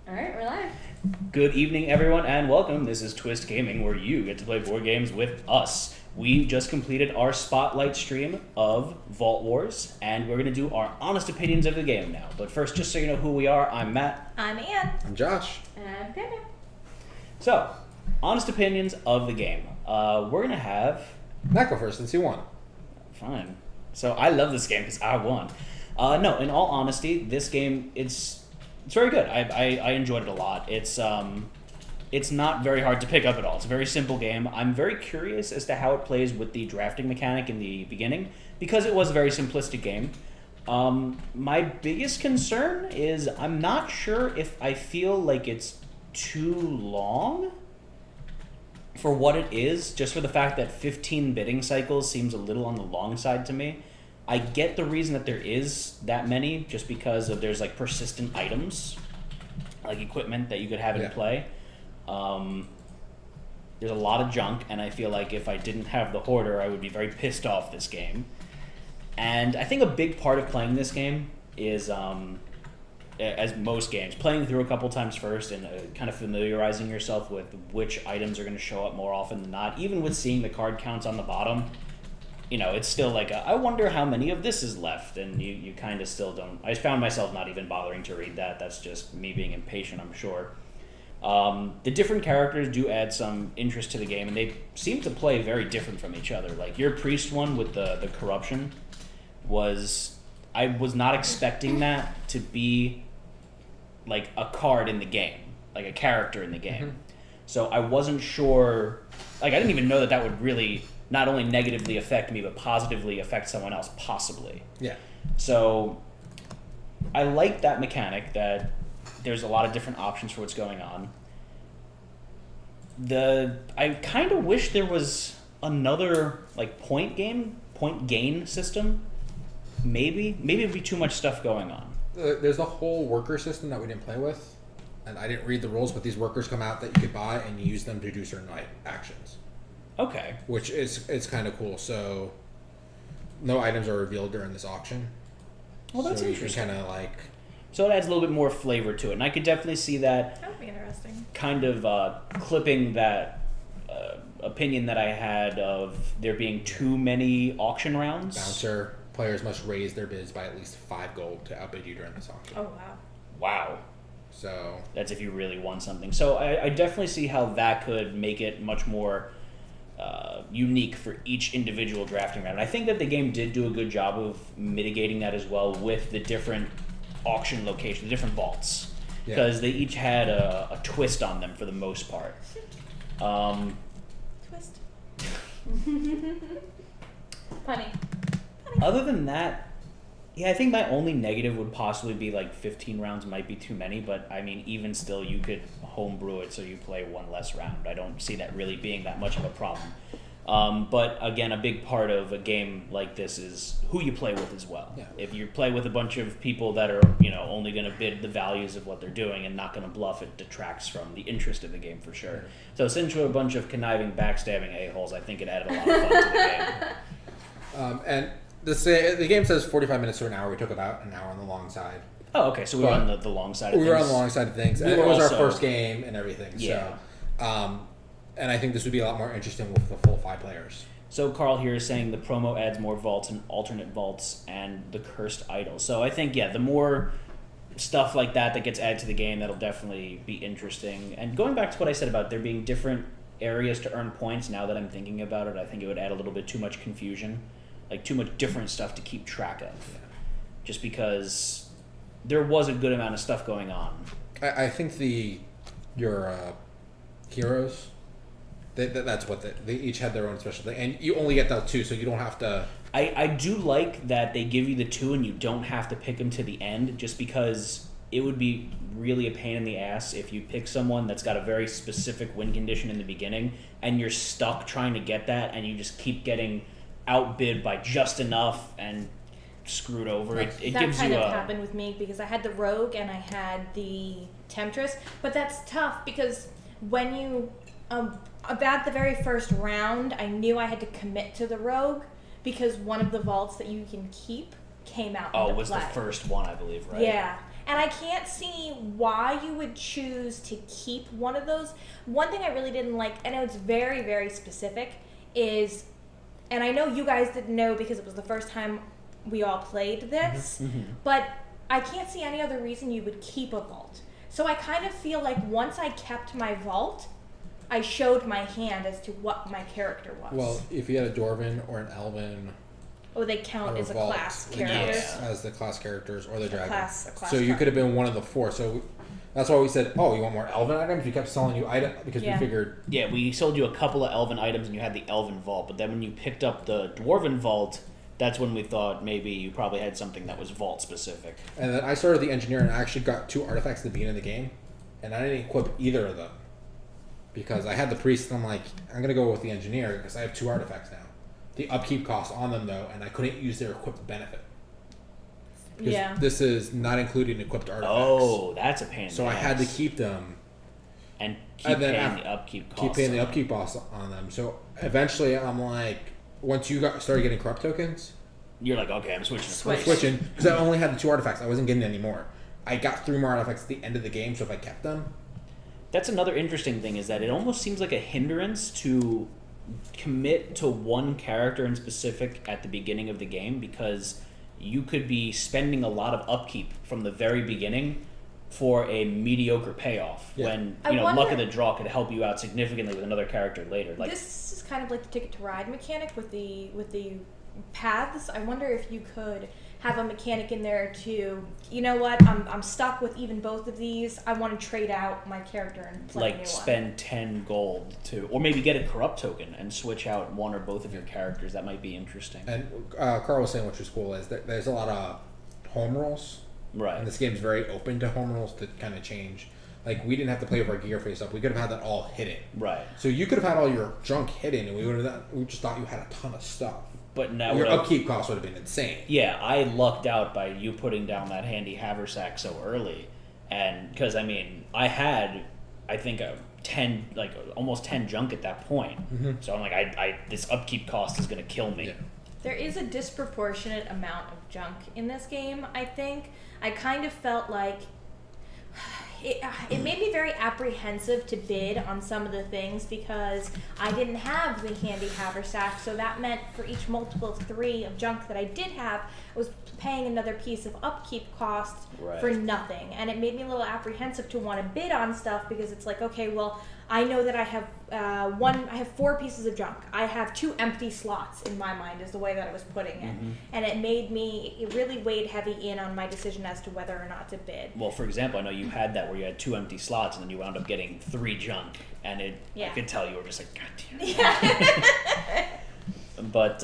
Alright, we're live. Good evening, everyone, and welcome. This is Twist Gaming, where you get to play board games with us. We just completed our spotlight stream of Vault Wars, and we're going to do our honest opinions of the game now. But first, just so you know who we are, I'm Matt. I'm Ann. I'm Josh. And I'm Panda. So, honest opinions of the game. We're going to have... Matt, go first since you won. Fine. So, I love this game because I won. No, in all honesty, this game, it's very good. I enjoyed it a lot. It's not very hard to pick up at all. It's a very simple game. I'm very curious as to how it plays with the drafting mechanic in the beginning, because it was a very simplistic game. My biggest concern is I'm not sure if I feel like it's too long for what it is, just for the fact that 15 bidding cycles seems a little on the long side to me. I get the reason that there is that many, just because there's like persistent items, like equipment that you could have in play. There's a lot of junk, and I feel like if I didn't have the Hoarder, I would be very pissed off this game. And I think a big part of playing this game is, as most games, playing through a couple times first and kind of familiarizing yourself with which items are going to show up more often than not. Even with seeing the card counts on the bottom, you know, it's still like, I wonder how many of this is left, and you kind of still don't. I found myself not even bothering to read that. That's just me being impatient, I'm sure. The different characters do add some interest to the game, and they seem to play very different from each other. Like, your priest one with the corruption I was not expecting that to be like a card in the game, like a character in the game. Mm-hmm. So I wasn't sure, like, I didn't even know that would really not only negatively affect me, but positively affect someone else, possibly. Yeah. So I like that mechanic, that there's a lot of different options for what's going on. I kind of wish there was another, like, point gain system. Maybe it'd be too much stuff going on. There's a whole worker system that we didn't play with, and I didn't read the rules, but these workers come out that you could buy and use them to do certain actions. Okay. Which it's kind of cool. So no items are revealed during this auction. Well, that's so interesting. You can kind of like... So it adds a little bit more flavor to it, and I could definitely see that. That would be interesting. Kind of clipping that opinion that I had of there being too many auction rounds. Bouncer. Players must raise their bids by at least 5 gold to outbid you during this auction. Oh, wow. Wow. So... That's if you really want something. So I definitely see how that could make it much more unique for each individual drafting round. And I think that the game did do a good job of mitigating that as well with the different auction locations, the different vaults. Because they each had a twist on them for the most part. Twist. Funny. Other than that, yeah, I think my only negative would possibly be like 15 rounds might be too many, but I mean, even still, you could homebrew it so you play one less round. I don't see that really being that much of a problem. But again, a big part of a game like this is who you play with as well. Yeah. If you play with a bunch of people that are, only going to bid the values of what they're doing and not going to bluff, it detracts from the interest of the game for sure. So since we're a bunch of conniving, backstabbing a-holes, I think it added a lot of fun to the game. And the game says 45 minutes to an hour. We took about an hour on the long side. Oh, okay. So we were on the long side of things. We were on the long side of things. And it was our first game and everything. Yeah. So, and I think this would be a lot more interesting with the full 5 players. So Carl here is saying the promo adds more vaults and alternate vaults and the cursed idol. So I think, the more stuff like that gets added to the game, that'll definitely be interesting. And going back to what I said about there being different areas to earn points, now that I'm thinking about it, I think it would add a little bit too much confusion. Like, too much different stuff to keep track of. Yeah. Just because there was a good amount of stuff going on. I think your heroes, that's what they each had their own special thing. And you only get that 2, so you don't have to... I do like that they give you the 2 and you don't have to pick them to the end, just because it would be really a pain in the ass if you pick someone that's got a very specific win condition in the beginning and you're stuck trying to get that and you just keep getting outbid by just enough and screwed over. It that gives kind you of happened with me because I had the rogue and I had the temptress, but that's tough because when you about the very first round, I knew I had to commit to the rogue because one of the vaults that you can keep came out. Oh, was play. The first one, I believe, right? Yeah, And I can't see why you would choose to keep one of those. One thing I really didn't like, and it's very, very specific, is, and I know you guys didn't know because it was the first time we all played this, but I can't see any other reason you would keep a vault. So I kind of feel like once I kept my vault, I showed my hand as to what my character was. Well, if you had a Dwarven or an Elven, oh, they count or as a vault, class they character. count as the class characters or the dragon. A class So you card. could have been one of the 4. So that's why we said, "Oh, you want more Elven items?" We kept selling you items because Yeah. we figured. Yeah, we sold you a couple of elven items and you had the elven vault, but then when you picked up the dwarven vault, that's when we thought maybe you probably had something that was vault specific. And then I started the engineer, and I actually got 2 artifacts at the beginning of the game, and I didn't equip either of them because I had the priest. And I'm like, I'm gonna go with the engineer because I have 2 artifacts now. The upkeep cost on them though, and I couldn't use their equipped benefit. Because Yeah. this is not including equipped artifacts. Oh, that's a pain in So the I had to ass. keep them. and keep and then paying af- the upkeep costs. Keep paying the on upkeep costs on them. So eventually, I'm like, once you started getting corrupt tokens, it. You're like, okay, I'm switching. to Switch. I'm priest. switching because I only had the 2 artifacts. I wasn't getting any more. I got 3 more artifacts at the end of the game. So if I kept them, That's another interesting thing is that it almost seems like a hindrance to commit to one character in specific at the beginning of the game because you could be spending a lot of upkeep from the very beginning for a mediocre payoff Yeah. when I luck wonder- of the draw could help you out significantly with another character later. Like This is kind of like the Ticket to Ride mechanic with the paths. I wonder if you could have a mechanic in there to, you know what, I'm stuck with even both of these. I want to trade out my character and play a new like one. spend 10 gold to, or maybe get a corrupt token and switch out one or both of your characters. That might be interesting. and Carl was saying, which was cool, is that there's a lot of home rolls. Right. And this game's very open to home rolls to kind of change. Like, we didn't have to play with our gear face up. We could have had that all hidden. Right. So you could have had all your junk hidden, and we just thought you had a ton of stuff. But now Your what I- upkeep cost would have been insane. Yeah, I lucked out by you putting down that handy haversack so early, and because I mean, I had, I think, almost 10 junk at that point. So I'm like, I this upkeep cost is gonna kill me. Yeah. There is a disproportionate amount of junk in this game, I think. I kind of felt like it made me very apprehensive to bid on some of the things because I didn't have the handy haversack, so that meant for each multiple of 3 of junk that I did have, I was paying another piece of upkeep cost Right. for nothing. And it made me a little apprehensive to want to bid on stuff because it's like, okay, well, I know that I have I have 4 pieces of junk. I have 2 empty slots in my mind is the way that I was putting it. And it really weighed heavy in on my decision as to whether or not to bid. Well, for example, I know you had that where you had 2 empty slots and then you wound up getting 3 junk, and I Yeah. could tell you were just like, God damn. But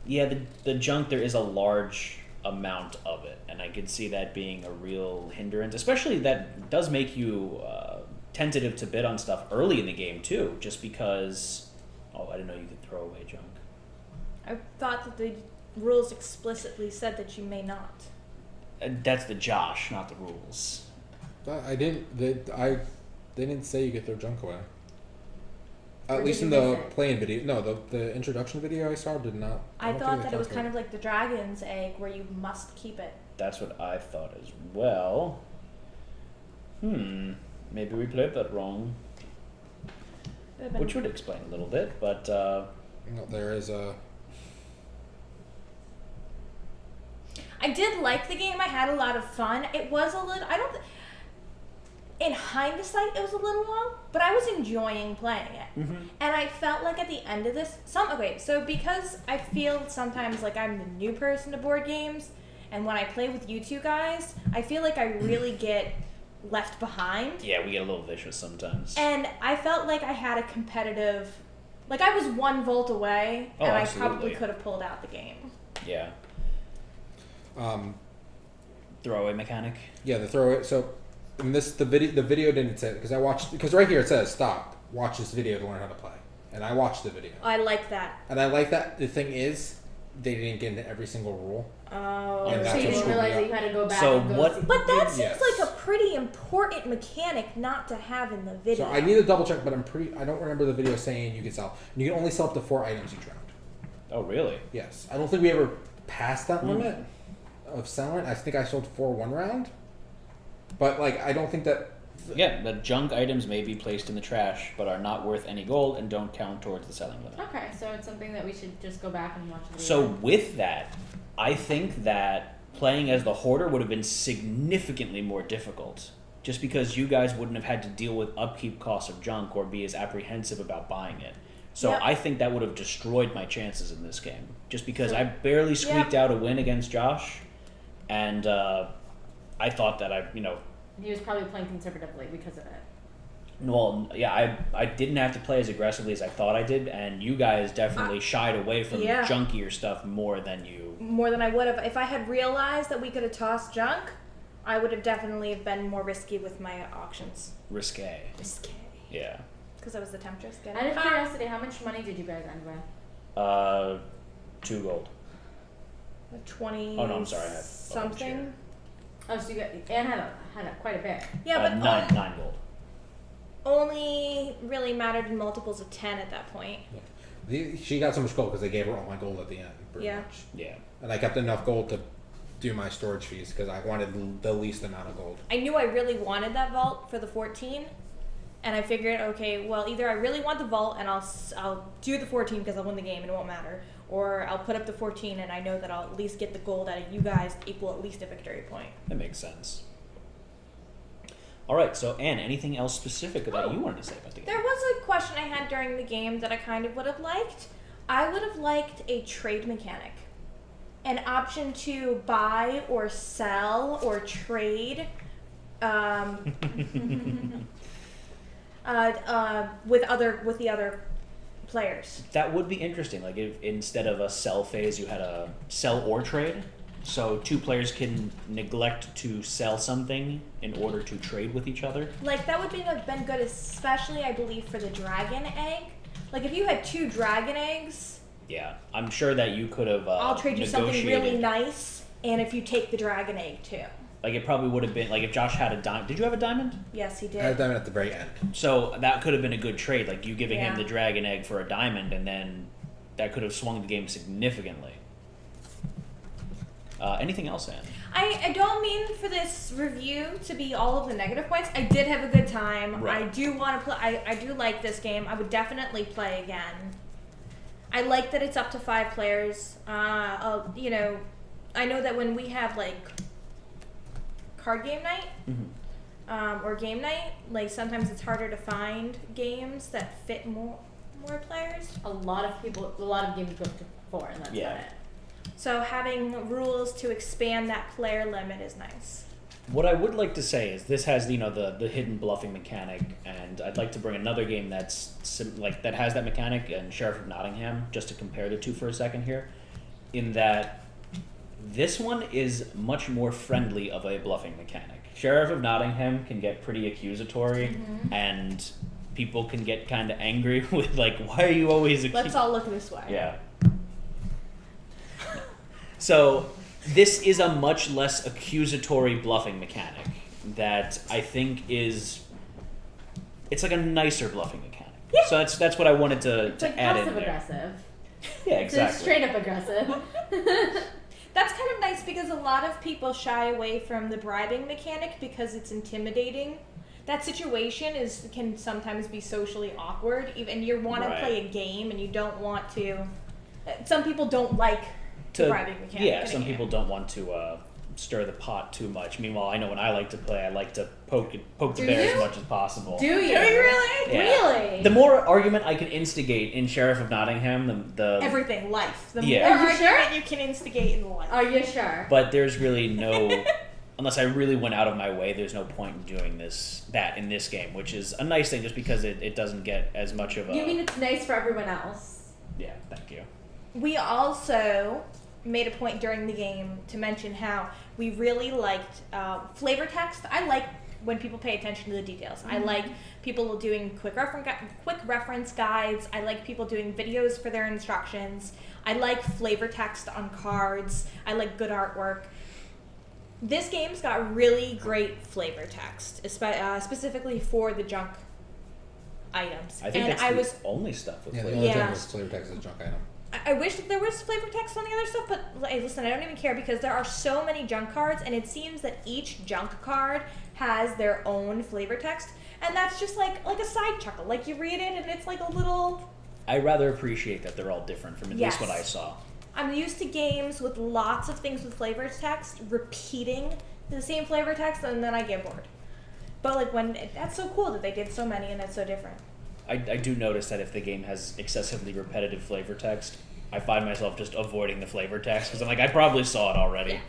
yeah, the junk, there is a large amount of it, and I could see that being a real hindrance. Especially that does make you tentative to bid on stuff early in the game too, just because. Oh, I didn't know you could throw away junk. I thought that the rules explicitly said that you may not. That's the Josh, not the rules. I didn't. They didn't say you could throw junk away. Or At least did in you the miss it? play-in video. No, the introduction video I saw did not. I thought that it was kind of like the dragon's egg where you must keep it. That's what I thought as well. Maybe we played that wrong. Could've been- Which would explain a little bit, but No, there is a. I did like the game. I had a lot of fun. It was a little. In hindsight, it was a little long, but I was enjoying playing it. And I felt like at the end of this, so because I feel sometimes like I'm the new person to board games, and when I play with you 2 guys, I feel like I really get left behind. yeah, we get a little vicious sometimes. And I felt like I had a competitive, like I was 1 volt away, Oh, and I absolutely. probably could have pulled out the game. Yeah, Um, throwaway mechanic. yeah, the throw it. So, in the video didn't say, because I watched, because right here it says stop, watch this video to learn how to play, and I watched the video, I like that. and I like that. The thing is, they didn't get into every single rule. Oh, And So that's you what didn't screwed me realize that up. you had to go back So and go what- see. but that seems Yes. like a pretty important mechanic not to have in the video. So I need to double check, but I don't remember the video saying you could sell. And you can only sell up to 4 items each round. Oh, really? Yes, I don't think we ever passed that limit of selling. I think I sold 4 1 round. But like, I don't think that. Yeah, the junk items may be placed in the trash, but are not worth any gold and don't count towards the selling limit. Okay, so it's something that we should just go back and watch the video. So with that, I think that playing as the hoarder would have been significantly more difficult, just because you guys wouldn't have had to deal with upkeep costs of junk or be as apprehensive about buying it. So Yep. I think that would have destroyed my chances in this game, just because I barely squeaked out a win against Josh, and I thought that He was probably playing conservatively because of it. well, yeah, I didn't have to play as aggressively as I thought I did, and you guys definitely shied away from yeah. junkier stuff more than you. More than I would have. If I had realized that we could have tossed junk, I would have definitely been more risky with my auctions. Risque. Risky. Yeah. Because I was the temptress. Get Out it? of curiosity, how much money did you guys end with? 2 gold. 20 Oh, no, I'm sorry, I had a something. Oh, so you got Anne had quite a bit. Yeah, but 9 gold. only really mattered in multiples of 10 at that point. She got so much gold because they gave her all my gold at the end, pretty Yeah. much. Yeah. And I kept enough gold to do my storage fees because I wanted the least amount of gold. I knew I really wanted that vault for the 14, and I figured, okay, well, either I really want the vault and I'll do the 14 because I'll win the game and it won't matter, or I'll put up the 14 and I know that I'll at least get the gold out of you guys to equal at least a victory point. That makes sense. All right, so Anne, anything else specific that you wanted to say about the game? There was a question I had during the game that I kind of would have liked. I would have liked a trade mechanic. An option to buy or sell or trade with the other players. That would be interesting. Like if instead of a sell phase, you had a sell or trade. So 2 players can neglect to sell something in order to trade with each other. Like that would been good, especially I believe for the dragon egg. Like if you had 2 dragon eggs, Yeah, I'm sure that you could have. I'll trade you something negotiated. really nice, and if you take the dragon egg too. Like it probably would have been like if Josh had a diamond. Did you have a diamond? Yes, he I had did. them at the very end. So that could have been a good trade. Like you giving him Yeah. the dragon egg for a diamond, and then that could have swung the game significantly. Anything else, Anne? I don't mean for this review to be all of the negative points. I did have a good time. Right. I do want to play. I do like this game. I would definitely play again. I like that it's up to 5 players. You know, I know that when we have like card game night or game night, like sometimes it's harder to find games that fit more players. A lot of games go to 4, and that's Yeah. about it. So having rules to expand that player limit is nice. What I would like to say is this has the hidden bluffing mechanic, and I'd like to bring another game that's that has that mechanic, and Sheriff of Nottingham, just to compare the two for a second here, in that this one is much more friendly of a bluffing mechanic. Sheriff of Nottingham can get pretty accusatory, and people can get kind of angry with like, why are you always Let's all look this way. Yeah. So this is a much less accusatory bluffing mechanic that I think it's like a nicer bluffing mechanic. Yeah. So that's what I wanted to It's like add in passive there. aggressive. Yeah, It's exactly. straight up aggressive. That's kind of nice because a lot of people shy away from the bribing mechanic because it's intimidating. That situation can sometimes be socially awkward. Even you want to Right. play a game and you don't want to. Some people don't like the bribing mechanic. Yeah, in a some game. people don't want to stir the pot too much. Meanwhile, I know when I like to play, I like to poke the Do bear as you? much as possible. Do you? Do you really? Yeah. Really? The more argument I can instigate in Sheriff of Nottingham, the Everything, life. The Yeah. more Are you argument sure? you can instigate in life. Are you sure? but there's really no unless I really went out of my way, there's no point in doing that in this game, which is a nice thing just because it doesn't get as much of a You mean it's nice for everyone else? yeah, thank you. We also made a point during the game to mention how we really liked flavor text. I like when people pay attention to the details. I like people doing quick reference guides. I like people doing videos for their instructions. I like flavor text on cards. I like good artwork. This game's got really great flavor text, specifically for the junk items. I think and that's I the was only stuff with Yeah, the flavor. only Yeah. thing was flavor text is a junk item. I wish that there was flavor text on the other stuff, but hey, listen, I don't even care because there are so many junk cards, and it seems that each junk card has their own flavor text, and that's just like a side chuckle. Like you read it, and it's like a little. I rather appreciate that they're all different from at least what I saw. I'm used to games with lots of things with flavor text repeating the same flavor text, and then I get bored. But like that's so cool that they did so many, and it's so different. I do notice that if the game has excessively repetitive flavor text, I find myself just avoiding the flavor text because I'm like, I probably saw it already. Yeah.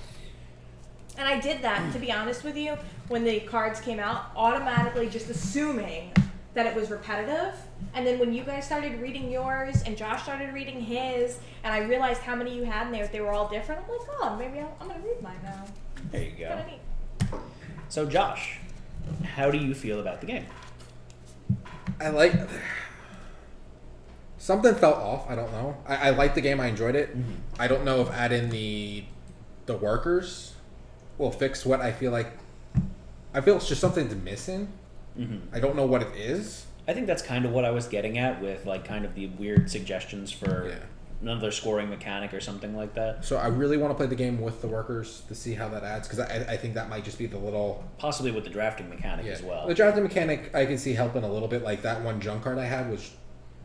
And I did that, to be honest with you, when the cards came out, automatically just assuming that it was repetitive. And then when you guys started reading yours and Josh started reading his, and I realized how many you had and they were all different, I'm like, oh, maybe I'm going to read mine now. There you go. Kinda neat. So, Josh, how do you feel about the game? I like. Something felt off. I don't know. I liked the game. I enjoyed it. Mm-hmm. I don't know if adding the workers will fix what I feel like. I feel it's just something's missing. Mm-hmm. I don't know what it is. I think that's kind of what I was getting at with like kind of the weird suggestions for another scoring mechanic or something like that. So I really want to play the game with the workers to see how that adds, because I think that might just be the little. Possibly with the drafting mechanic as well. The drafting mechanic I can see helping a little bit. Like that one junk card I had was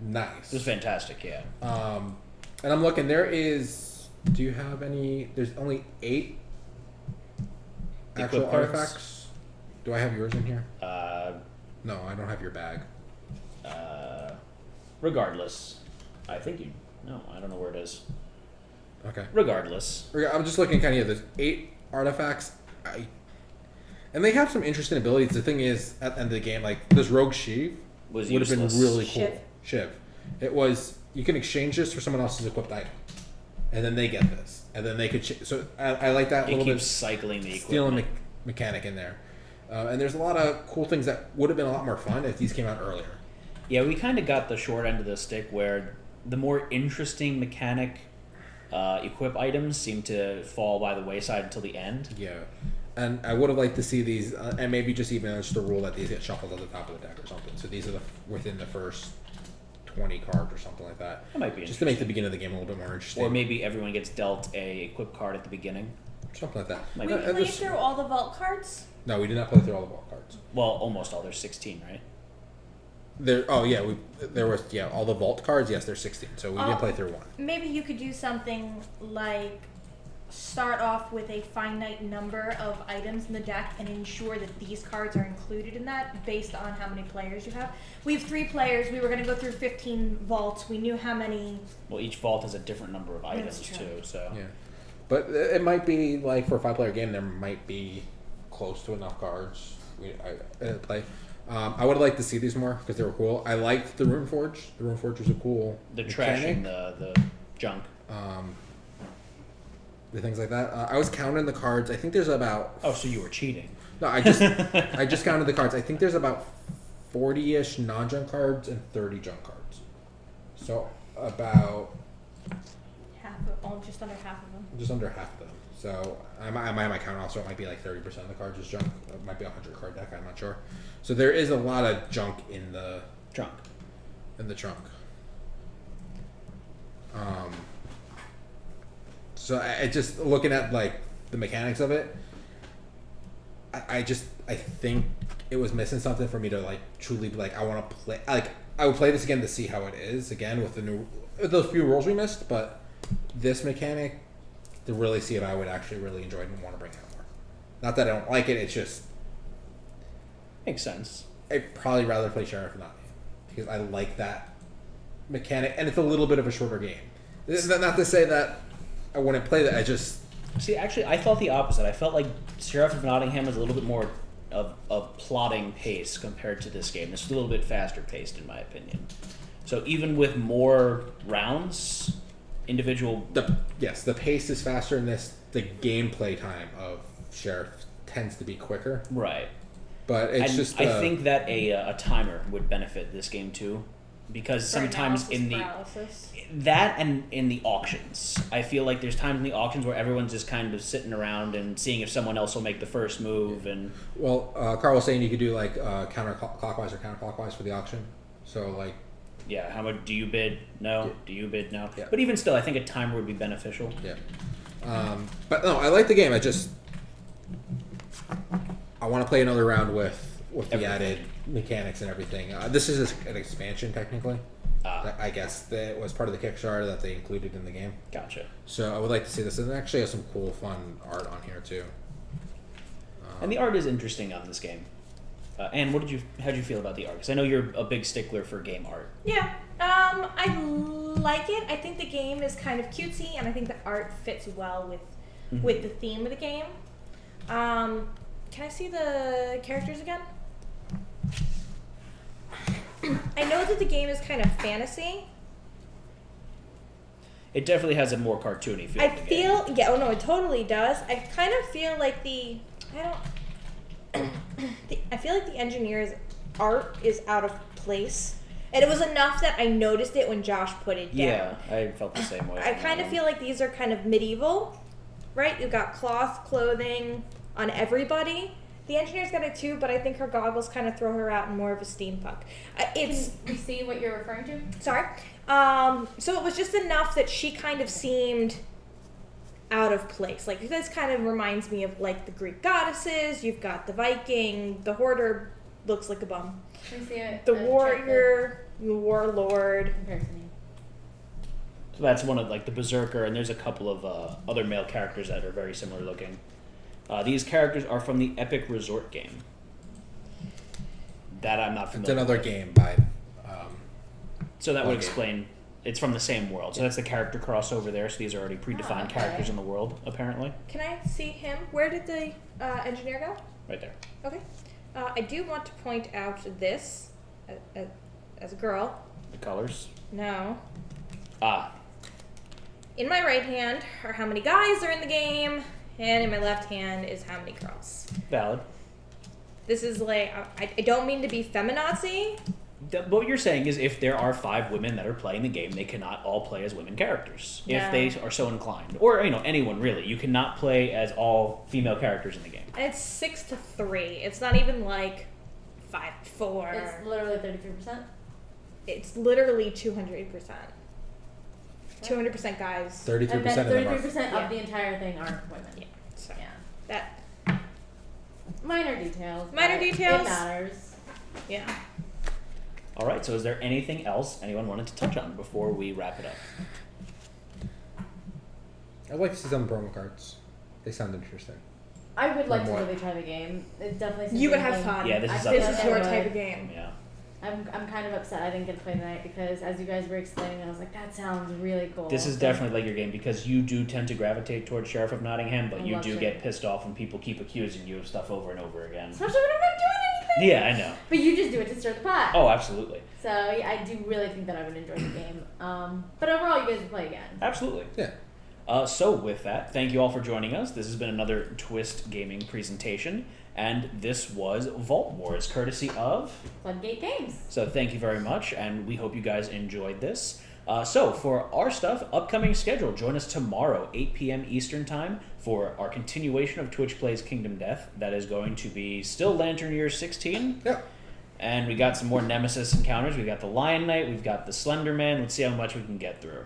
nice. It was fantastic, yeah. And I'm looking. There is. Do you have any? There's only 8 actual Equip cards? artifacts. Do I have yours in here? No, I don't have your bag. Regardless, I think you. No, I don't know where it is. Okay. Regardless, I'm just looking kind of. There's 8 artifacts. And they have some interesting abilities. The thing is, at the end of the game, like this Rogue Sheath was would have been useless. really cool. Shiv. Shiv. It was. You can exchange this for someone else's equipped item, and then they get this, and then they could. So I like that It little keeps bit. cycling the Stealing equipment. mechanic in there. And there's a lot of cool things that would have been a lot more fun if these came out earlier. Yeah, we kind of got the short end of the stick where the more interesting mechanic equip items seem to fall by the wayside until the end. Yeah. And I would have liked to see these, and maybe just even just the rule that these get shuffled at the top of the deck or something. So these are within the first 20 cards or something like that. That might be just to make the beginning of the game a little bit more interesting. Or maybe everyone gets dealt a equip card at the beginning. Something like that. Might We be. played through all the vault cards. No, we did not play through all the vault cards. Well, almost all. There's 16, right? There was all the vault cards. Yes, there's 16. So we did play through one. Maybe you could do something like start off with a finite number of items in the deck and ensure that these cards are included in that based on how many players you have. We have 3 players. We were going to go through 15 vaults. We knew how many. Well, each vault has a different number of items true. too. So Yeah, but it might be like for a 5-player game, there might be close to enough cards I play. I would have liked to see these more because they were cool. I liked the Rune Forge. The Rune Forge was a cool the mechanic. trashing the junk. The things like that. I was counting the cards. I think there's about. Oh, so you were cheating? No, I just counted the cards. I think there's about 40-ish non-junk cards and 30 junk cards. So about Just under half of them. just under half of them. So I might have my count off, so it might be like 30% of the cards is junk. It might be a 100 card deck. I'm not sure. So there is a lot of junk in the Junk. trunk. So I just looking at like the mechanics of it, I think it was missing something for me to like truly be like I want to play. Like I would play this again to see how it is again with those few rules we missed, but this mechanic to really see if I would actually really enjoy it and want to bring it more. Not that I don't like it. It's just Makes sense. I'd probably rather play Sheriff Not because I like that mechanic, and it's a little bit of a shorter game. Not to say that I wouldn't play that. I just See, actually, I thought the opposite. I felt like Sheriff of Nottingham was a little bit more of plotting pace compared to this game. It's a little bit faster paced, in my opinion. So even with more rounds, individual... the pace is faster in this. The gameplay time of Sheriff tends to be quicker. Right. But it's and just... I think that a timer would benefit this game too. Because sometimes in the... Paralysis. That and in the auctions. I feel like there's times in the auctions where everyone's just kind of sitting around and seeing if someone else will make the first move. And Well, Carl was saying you could do like counterclockwise or counterclockwise for the auction. So like Yeah, how much do you bid? No. Yeah. Do you bid? No. Yeah. But even still, I think a timer would be beneficial. Yeah. But no, I like the game. I want to play another round with the Everything. added mechanics and everything. This is an expansion technically. I guess that was part of the Kickstarter that they included in the game. Gotcha. So I would like to see this, and it actually has some cool, fun art on here too. And the art is interesting on this game. Anne, how did you feel about the art? Because I know you're a big stickler for game art. Yeah, I like it. I think the game is kind of cutesy, and I think the art fits well with the theme of the game. Can I see the characters again? I know that the game is kind of fantasy. It definitely has a more cartoony feel. I to the game. feel, yeah, oh no, it totally does. I kind of feel like I feel like the engineer's art is out of place. And it was enough that I noticed it when Josh put it down. Yeah, I felt the same way. I kind of feel like these are kind of medieval, right? You've got cloth clothing on everybody. The engineer's got it too, but I think her goggles kind of throw her out in more of a steampunk. It's Can you see what you're referring to? sorry. So it was just enough that she kind of seemed out of place. Like this kind of reminds me of like the Greek goddesses. You've got the Viking, the hoarder looks like a bum. Can you see it? The warrior, the warlord. Comparison. So that's one of like the berserker, and there's a couple of other male characters that are very similar looking. These characters are from the Epic Resort game. That I'm not It's familiar. another with. game by. So that would Okay. explain. It's from the same world. So that's the character crossover there. So these are already predefined okay. characters in the world, apparently. Can I see him? Where did the engineer go? Right there. Okay. I do want to point out this as a girl. The colors. No. Ah, In my right hand are how many guys are in the game, and in my left hand is how many girls. valid. This is like, I don't mean to be feminazi. What you're saying is if there are 5 women that are playing the game, they cannot all play as women characters. If No. they are so inclined. Or, anyone really. You cannot play as all female characters in the game. And it's 6-3. It's not even like 5-4. It's literally 33%. It's literally 200%. 200% guys. 33% And then of them 33% Yeah. of the entire thing are women. Yeah. So Yeah. that, Minor details. Minor but details. It matters. yeah. All right, so is there anything else anyone wanted to touch on before we wrap it up? I'd like to see some promo cards. They sound interesting. I would like to More. really try the game. It definitely. You would something have fun. Yeah, this I is feel up This to is like your I would. type of game. Yeah. I'm kind of upset I didn't get to play tonight because as you guys were explaining, I was like, that sounds really cool. This is So- definitely like your game because you do tend to gravitate towards Sheriff of Nottingham, but I you love do Sheriff. get pissed off when people keep accusing you of stuff over and over again. Especially when I'm not doing anything. Yeah, I know. But you just do it to stir the pot. Oh, absolutely. So yeah, I do really think that I would enjoy the game. But overall, you guys would play again. Absolutely. Yeah. So with that, thank you all for joining us. This has been another Twist Gaming presentation, and this was Vault Wars, courtesy of. Floodgate Games. So thank you very much, and we hope you guys enjoyed this. So for our stuff, upcoming schedule, join us tomorrow, 8 p.m. Eastern Time, for our continuation of Twitch Plays Kingdom Death. That is going to be still Lantern Year 16. Yep. And we got some more Nemesis encounters. We've got the Lion Knight, we've got the Slender Man. Let's see how much we can get through.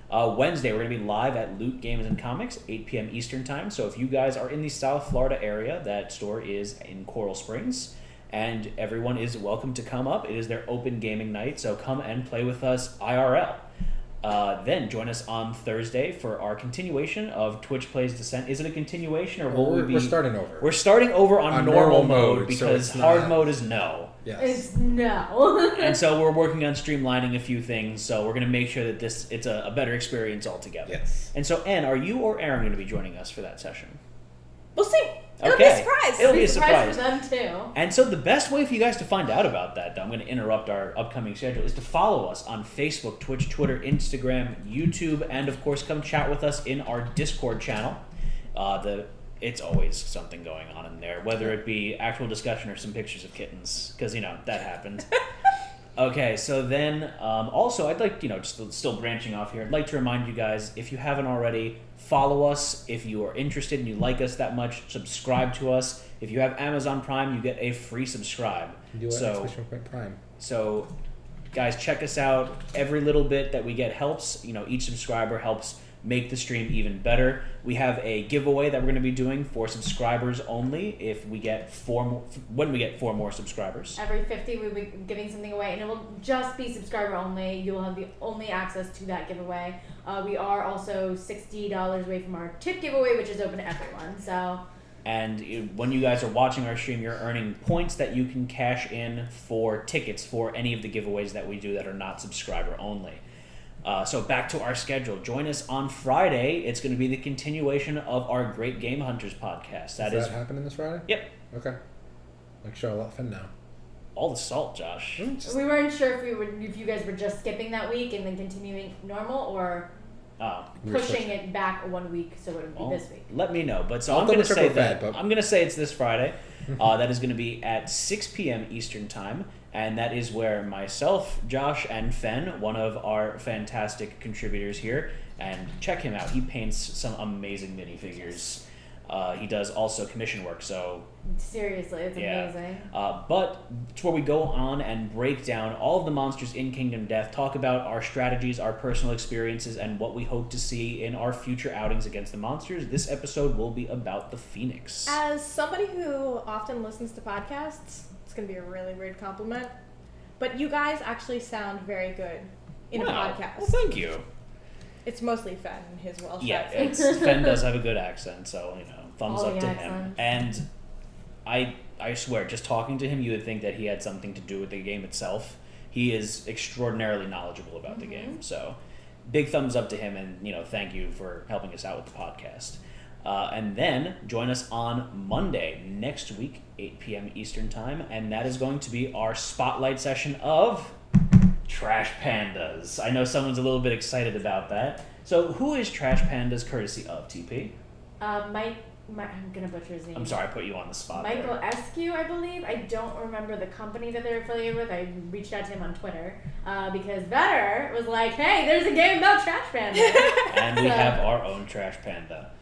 Wednesday, we're going to be live at Loot Games and Comics, 8 p.m. Eastern Time. So if you guys are in the South Florida area, that store is in Coral Springs. And everyone is welcome to come up. It is their open gaming night, so come and play with us IRL. Then join us on Thursday for our continuation of Twitch Plays Descent. Is it a continuation, or will we be... We're starting over. We're starting over on normal mode so because it's hard not- mode is no. Yes. It's no. And so we're working on streamlining a few things, so we're going to make sure that it's a better experience altogether. Yes. And so, Anne, are you or Aaron going to be joining us for that session? We'll see. It'll be a surprise. It'll be a Surprise surprise. for them too. And so the best way for you guys to find out about that, though, I'm going to interrupt our upcoming schedule, is to follow us on Facebook, Twitch, Twitter, Instagram, YouTube, and of course come chat with us in our Discord channel. It's always something going on in there, whether it be actual discussion or some pictures of kittens, because, that happened. Okay, so then also I'd like, just still branching off here, I'd like to remind you guys, if you haven't already, follow us. If you are interested and you like us that much, subscribe to us. If you have Amazon Prime, you get a free subscribe. Do So- exclamation point Prime. So guys, check us out. Every little bit that we get helps. You know, each subscriber helps make the stream even better. We have a giveaway that we're going to be doing for subscribers only if we get when we get 4 more subscribers. Every 50, we'll be giving something away, and it will just be subscriber only. You will have the only access to that giveaway. We are also $60 away from our tip giveaway, which is open to everyone. So. And when you guys are watching our stream, you're earning points that you can cash in for tickets for any of the giveaways that we do that are not subscriber only. So back to our schedule. Join us on Friday. It's going to be the continuation of our Great Game Hunters podcast. Is that happening this Friday? Yep. Okay. Make sure I'll let Finn know. All the salt, Josh. We weren't sure if you guys were just skipping that week and then continuing normal, or pushing it back 1 week so it would be this week. Let me know. But so I'll I'm going to say that. I'm going to say it's this Friday. That is going to be at 6 p.m. Eastern time, and that is where myself, Josh, and Fen, one of our fantastic contributors here, and check him out. He paints some amazing minifigures. He does also commission work, so seriously, it's amazing. But it's where we go on and break down all of the monsters in Kingdom Death, talk about our strategies, our personal experiences, and what we hope to see in our future outings against the monsters. This episode will be about the Phoenix. As somebody who often listens to podcasts, it's going to be a really weird compliment, but you guys actually sound very good in a podcast. Well, thank you. It's mostly Fen and his Welsh Yeah, accent. Fen does have a good accent, so, thumbs All up the to him. accents. And I swear, just talking to him, you would think that he had something to do with the game itself. He is extraordinarily knowledgeable about the game, so big thumbs up to him, and thank you for helping us out with the podcast. And then join us on Monday next week, 8 p.m. Eastern time, and that is going to be our spotlight session of Trash Pandas. I know someone's a little bit excited about that. So who is Trash Pandas courtesy of, TP? I'm gonna butcher his name. I'm sorry, I put you on the spot. Michael there. Eskew, I believe. I don't remember the company that they're affiliated with. I reached out to him on Twitter because Vetter was like, "Hey, there's a game about Trash Panda." And we have our own Trash Panda.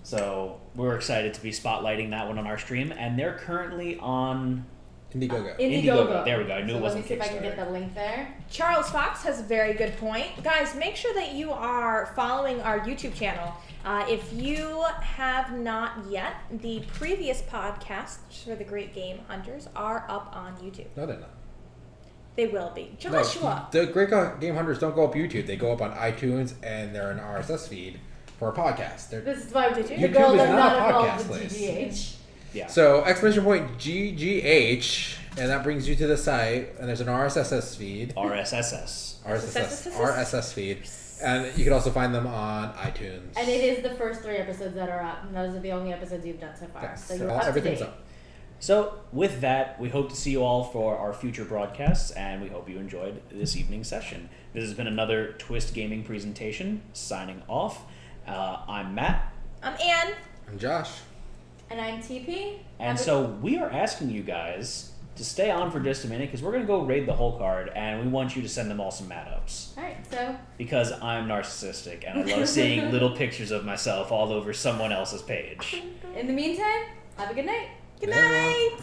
So we're excited to be spotlighting that one on our stream, and they're currently on Indiegogo. Indiegogo. There we go. I knew it wasn't Let me see if I can Kickstarter. get the link there. Charles Fox has a very good point. Guys, make sure that you are following our YouTube channel. If you have not yet, the previous podcasts for the Great Game Hunters are up on YouTube. No, they're not. They will be. No, Joshua! the Great Game Hunters don't go up YouTube. They go up on iTunes, and they're an RSS feed for a podcast. This is why the YouTube girl is does not a not podcast involve the place. GGH. Yeah. So exclamation point GGH, and that brings you to the site, and there's an RSS feed. RSS feed. And you can also find them on iTunes. And it is the first 3 episodes that are up, and those are the only episodes you've done so far. Yes, So you're up to everything's date. up. So with that, we hope to see you all for our future broadcasts, and we hope you enjoyed this evening's session. This has been another Twist Gaming presentation. Signing off. I'm Matt. I'm Ann. I'm Josh. And I'm TP. And so we are asking you guys to stay on for just a minute, because we're going to go raid the whole card, and we want you to send them all some mad ups. Alright, so Because I'm narcissistic, and I love seeing little pictures of myself all over someone else's page. in the meantime, have a good night. Good Yeah. night!